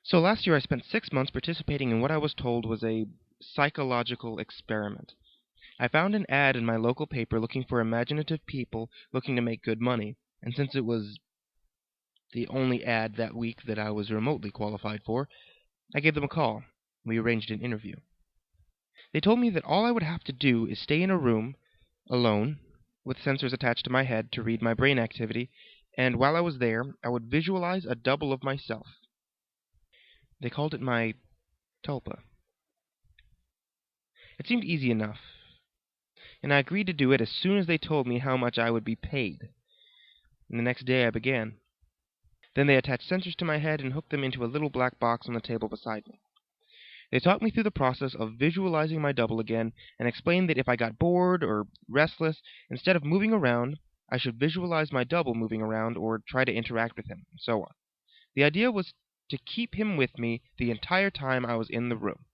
So last year I spent 6 months participating in what I was told was a psychological experiment. I found an ad in my local paper looking for imaginative people looking to make good money, and since it was the only ad that week that I was remotely qualified for, I gave them a call. We arranged an interview. They told me that all I would have to do is stay in a room, alone, with sensors attached to my head to read my brain activity, and while I was there, I would visualize a double of myself. They called it my Tulpa. It seemed easy enough, and I agreed to do it as soon as they told me how much I would be paid. And the next day I began. Then they attached sensors to my head and hooked them into a little black box on the table beside me. They talked me through the process of visualizing my double again and explained that if I got bored or restless, instead of moving around, I should visualize my double moving around or try to interact with him, and so on. The idea was to keep him with me the entire time I was in the room.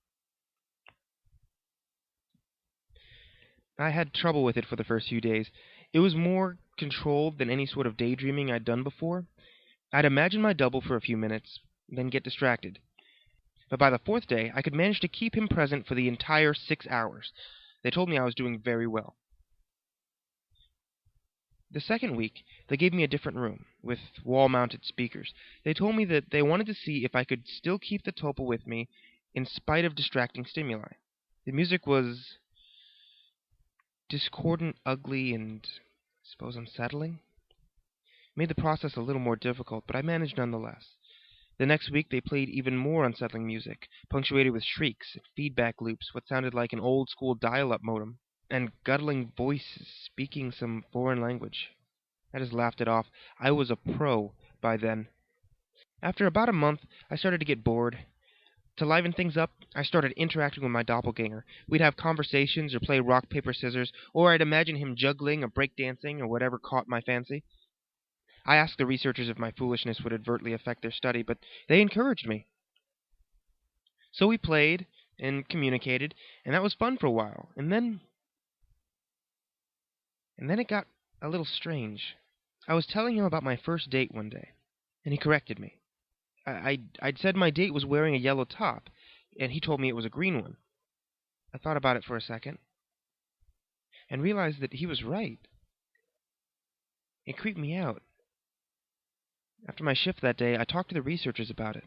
I had trouble with it for the first few days. It was more controlled than any sort of daydreaming I'd done before. I'd imagine my double for a few minutes, then get distracted. But by the fourth day, I could manage to keep him present for the entire 6 hours. They told me I was doing very well. The second week, they gave me a different room, with wall-mounted speakers. They told me that they wanted to see if I could still keep the tulpa with me in spite of distracting stimuli. The music was discordant, ugly, and I suppose unsettling. It made the process a little more difficult, but I managed nonetheless. The next week they played even more unsettling music, punctuated with shrieks and feedback loops, what sounded like an old-school dial-up modem, and guttling voices speaking some foreign language. I just laughed it off. I was a pro by then. After about a month, I started to get bored. To liven things up, I started interacting with my doppelganger. We'd have conversations or play rock, paper, scissors, or I'd imagine him juggling or breakdancing or whatever caught my fancy. I asked the researchers if my foolishness would adversely affect their study, but they encouraged me. So we played and communicated, and that was fun for a while. And then it got a little strange. I was telling him about my first date one day, and he corrected me. I'd said my date was wearing a yellow top, and he told me it was a green one. I thought about it for a second, and realized that he was right. It creeped me out. After my shift that day, I talked to the researchers about it.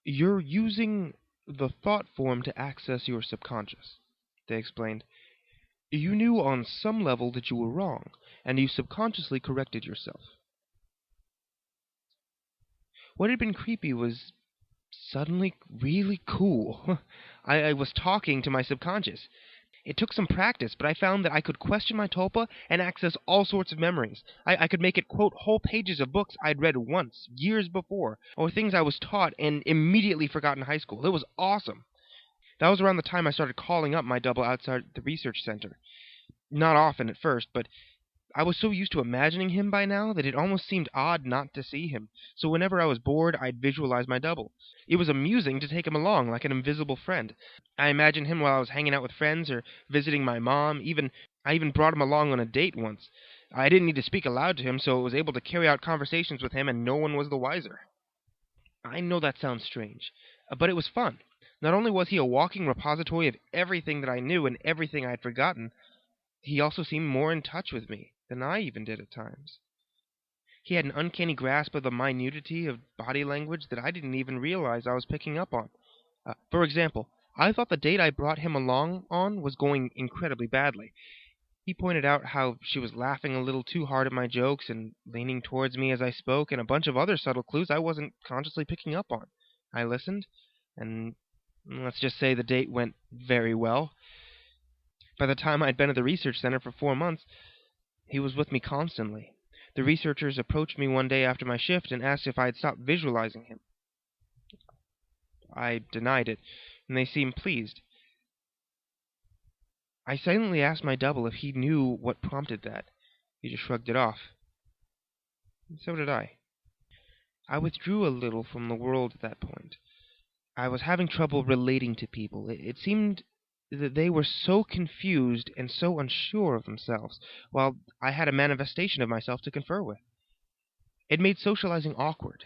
"You're using the thought form to access your subconscious," they explained. "You knew on some level that you were wrong, and you subconsciously corrected yourself." What had been creepy was suddenly really cool. I was talking to my subconscious. It took some practice, but I found that I could question my tulpa and access all sorts of memories. I could make it quote whole pages of books I'd read once, years before, or things I was taught and immediately forgot in high school. It was awesome. That was around the time I started calling up my double outside the research center. Not often at first, but I was so used to imagining him by now that it almost seemed odd not to see him, so whenever I was bored, I'd visualize my double. It was amusing to take him along like an invisible friend. I imagined him while I was hanging out with friends or visiting my mom. I even brought him along on a date once. I didn't need to speak aloud to him, so I was able to carry out conversations with him and no one was the wiser. I know that sounds strange, but it was fun. Not only was he a walking repository of everything that I knew and everything I had forgotten, he also seemed more in touch with me than I even did at times. He had an uncanny grasp of the minutity of body language that I didn't even realize I was picking up on. For example, I thought the date I brought him along on was going incredibly badly. He pointed out how she was laughing a little too hard at my jokes and leaning towards me as I spoke, and a bunch of other subtle clues I wasn't consciously picking up on. I listened, and let's just say the date went very well. By the time I'd been at the research center for 4 months, he was with me constantly. The researchers approached me one day after my shift and asked if I had stopped visualizing him. I denied it, and they seemed pleased. I silently asked my double if he knew what prompted that. He just shrugged it off. And so did I. I withdrew a little from the world at that point. I was having trouble relating to people. It seemed that they were so confused and so unsure of themselves, while I had a manifestation of myself to confer with. It made socializing awkward.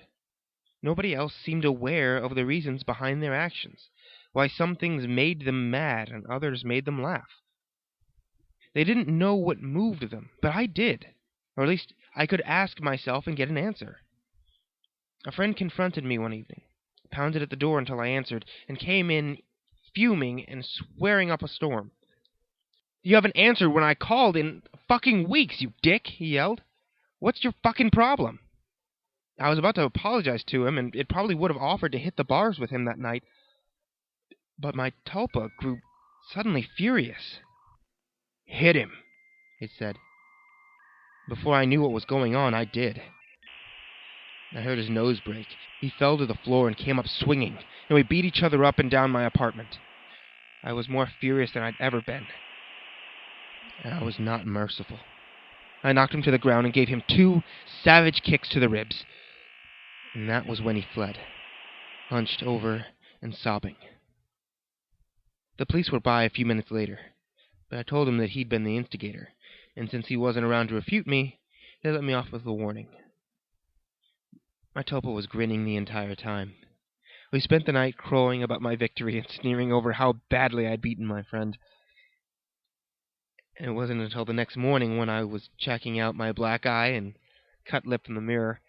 Nobody else seemed aware of the reasons behind their actions, why some things made them mad and others made them laugh. They didn't know what moved them, but I did. Or at least I could ask myself and get an answer. A friend confronted me one evening, pounded at the door until I answered, and came in fuming and swearing up a storm. "You haven't answered when I called in fucking weeks, you dick," he yelled. "What's your fucking problem?" I was about to apologize to him, and it probably would have offered to hit the bars with him that night, but my Tulpa grew suddenly furious. "Hit him," it said. Before I knew what was going on, I did. I heard his nose break. He fell to the floor and came up swinging, and we beat each other up and down my apartment. I was more furious than I'd ever been, and I was not merciful. I knocked him to the ground and gave him 2 savage kicks to the ribs, and that was when he fled, hunched over and sobbing. The police were by a few minutes later, but I told him that he'd been the instigator, and since he wasn't around to refute me, they let me off with a warning. My Tulpa was grinning the entire time. We spent the night crowing about my victory and sneering over how badly I'd beaten my friend. And it wasn't until the next morning, when I was checking out my black eye and cut lip in the mirror,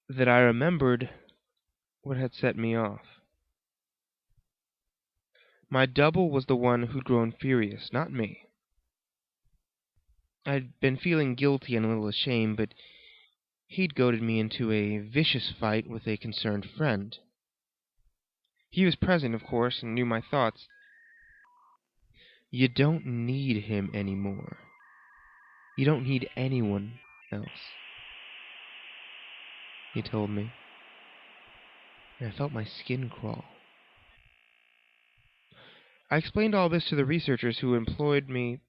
that I remembered what had set me off. My double was the one who'd grown furious, not me. I'd been feeling guilty and a little ashamed, but he'd goaded me into a vicious fight with a concerned friend. He was present, of course, and knew my thoughts. "You don't need him anymore. You don't need anyone else," he told me, and I felt my skin crawl. I explained all this to the researchers who employed me,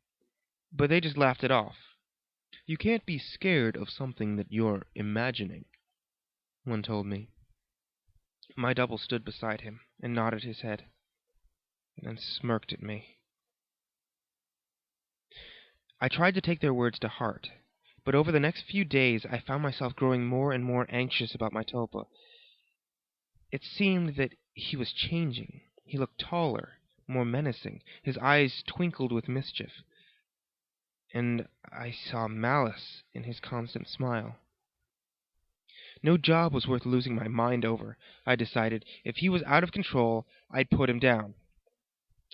but they just laughed it off. "You can't be scared of something that you're imagining," one told me. My double stood beside him and nodded his head, and then smirked at me. I tried to take their words to heart, but over the next few days I found myself growing more and more anxious about my Tulpa. It seemed that he was changing. He looked taller, more menacing. His eyes twinkled with mischief, and I saw malice in his constant smile. No job was worth losing my mind over, I decided. If he was out of control, I'd put him down.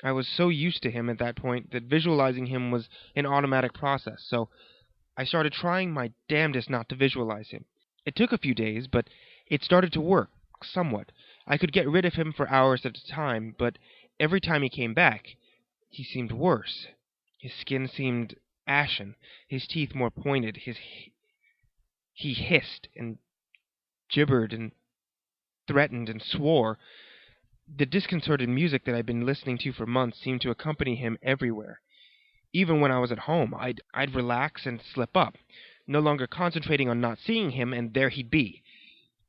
I was so used to him at that point that visualizing him was an automatic process, so I started trying my damnedest not to visualize him. It took a few days, but it started to work, somewhat. I could get rid of him for hours at a time, but every time he came back, he seemed worse. His skin seemed ashen, his teeth more pointed, he hissed and gibbered and threatened and swore. The disconcerted music that I'd been listening to for months seemed to accompany him everywhere. Even when I was at home, I'd relax and slip up, no longer concentrating on not seeing him, and there he'd be,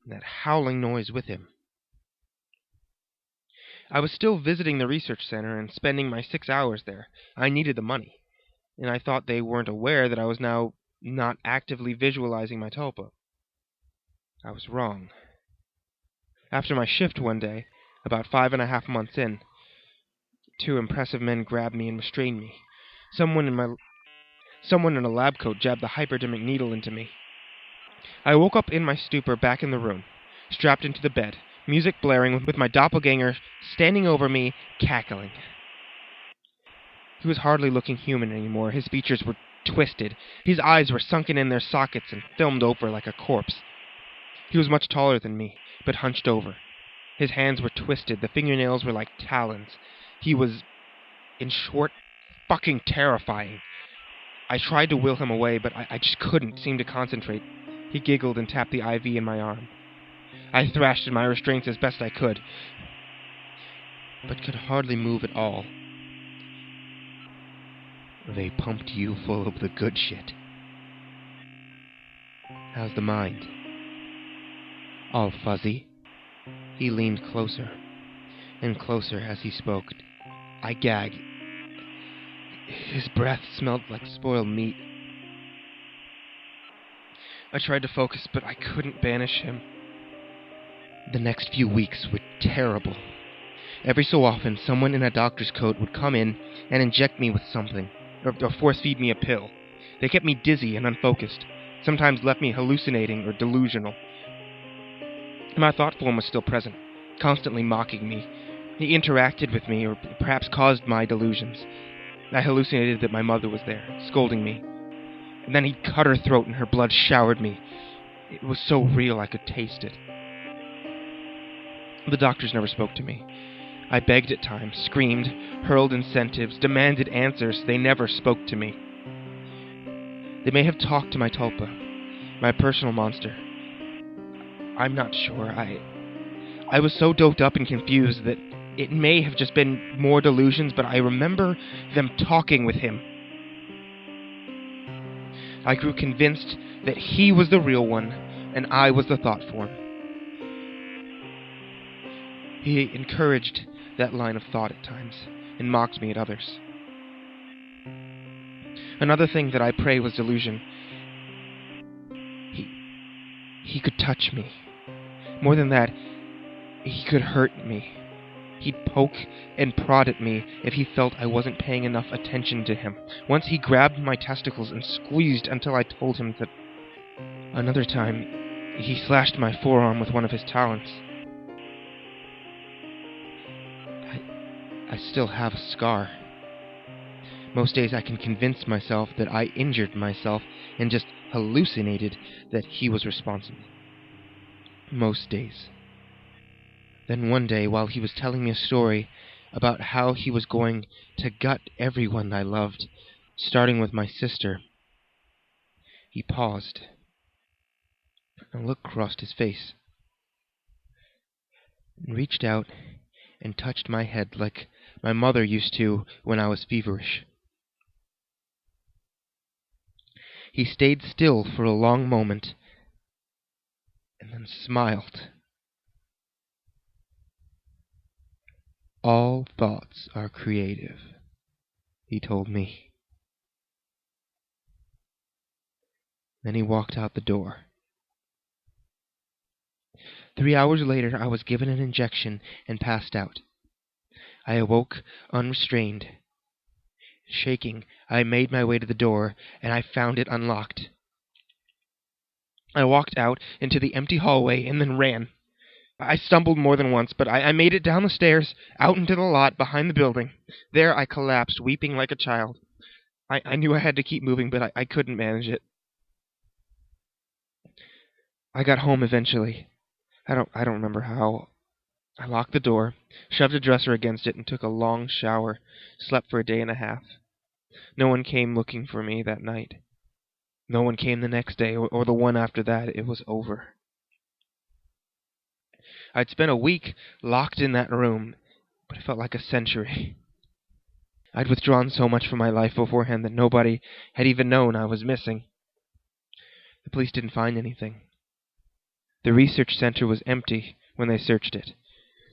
that howling noise with him. I was still visiting the research center and spending my 6 hours there. I needed the money, and I thought they weren't aware that I was now not actively visualizing my Tulpa. I was wrong. After my shift one day, about 5.5 months in, 2 impressive men grabbed me and restrained me. Someone in a lab coat jabbed the hypodermic needle into me. I woke up in my stupor back in the room, strapped into the bed, music blaring with my doppelganger standing over me, cackling. He was hardly looking human anymore. His features were twisted. His eyes were sunken in their sockets and filmed over like a corpse. He was much taller than me, but hunched over. His hands were twisted. The fingernails were like talons. He was, in short, fucking terrifying. I tried to will him away, but I just couldn't seem to concentrate. He giggled and tapped the IV in my arm. I thrashed at my restraints as best I could, but could hardly move at all. "They pumped you full of the good shit. How's the mind? All fuzzy?" He leaned closer and closer as he spoke. I gagged. His breath smelled like spoiled meat. I tried to focus, but I couldn't banish him. The next few weeks were terrible. Every so often, someone in a doctor's coat would come in and inject me with something, or force-feed me a pill. They kept me dizzy and unfocused, sometimes left me hallucinating or delusional. My thought form was still present, constantly mocking me. He interacted with me, or perhaps caused my delusions. I hallucinated that my mother was there, scolding me. And then he'd cut her throat and her blood showered me. It was so real I could taste it. The doctors never spoke to me. I begged at times, screamed, hurled incentives, demanded answers. They never spoke to me. They may have talked to my Tulpa, my personal monster. I'm not sure. I was so doped up and confused that it may have just been more delusions, but I remember them talking with him. I grew convinced that he was the real one, and I was the thought form. He encouraged that line of thought at times, and mocked me at others. Another thing that I pray was delusion. He could touch me. More than that, he could hurt me. He'd poke and prod at me if he felt I wasn't paying enough attention to him. Once he grabbed my testicles and squeezed until I told him that. Another time, he slashed my forearm with one of his talons. I still have a scar. Most days I can convince myself that I injured myself and just hallucinated that he was responsible. Most days. Then one day, while he was telling me a story about how he was going to gut everyone I loved, starting with my sister, he paused. A look crossed his face, and reached out and touched my head like my mother used to when I was feverish. He stayed still for a long moment, and then smiled. All thoughts are creative, he told me. Then he walked out the door. 3 hours later, I was given an injection and passed out. I awoke unrestrained. Shaking, I made my way to the door, and I found it unlocked. I walked out into the empty hallway and then ran. I stumbled more than once, but I made it down the stairs, out into the lot behind the building. There I collapsed, weeping like a child. I knew I had to keep moving, but I couldn't manage it. I got home eventually. I don't remember how. I locked the door, shoved a dresser against it, and took a long shower, slept for a day and a half. No one came looking for me that night. No one came the next day, or the one after that. It was over. I'd spent a week locked in that room, but it felt like a century. I'd withdrawn so much from my life beforehand that nobody had even known I was missing. The police didn't find anything. The research center was empty when they searched it.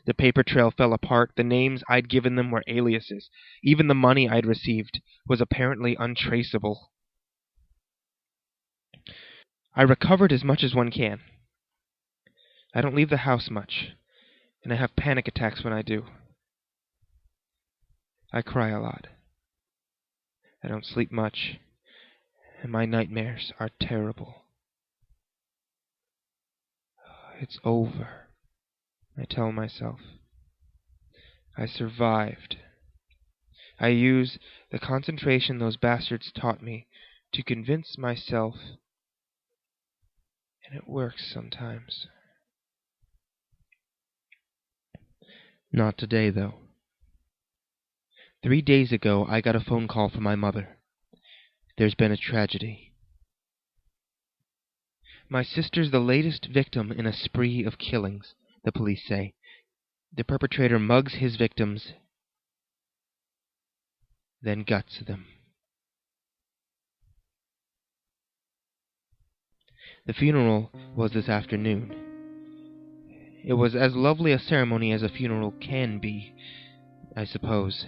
The paper trail fell apart. The names I'd given them were aliases. Even the money I'd received was apparently untraceable. I recovered as much as one can. I don't leave the house much, and I have panic attacks when I do. I cry a lot. I don't sleep much, and my nightmares are terrible. It's over, I tell myself. I survived. I use the concentration those bastards taught me to convince myself, and it works sometimes. Not today, though. 3 days ago, I got a phone call from my mother. There's been a tragedy. My sister's the latest victim in a spree of killings, the police say. The perpetrator mugs his victims, then guts them. The funeral was this afternoon. It was as lovely a ceremony as a funeral can be, I suppose.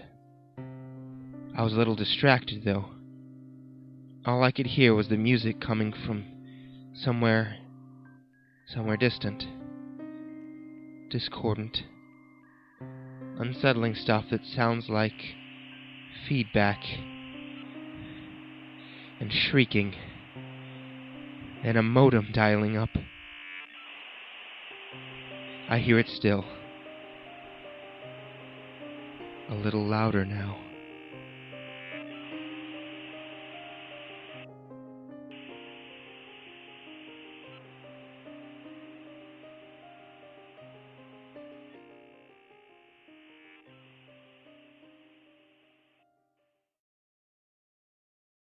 I was a little distracted, though. All I could hear was the music coming from Somewhere distant, discordant, unsettling stuff that sounds like feedback and shrieking and a modem dialing up. I hear it still, a little louder now.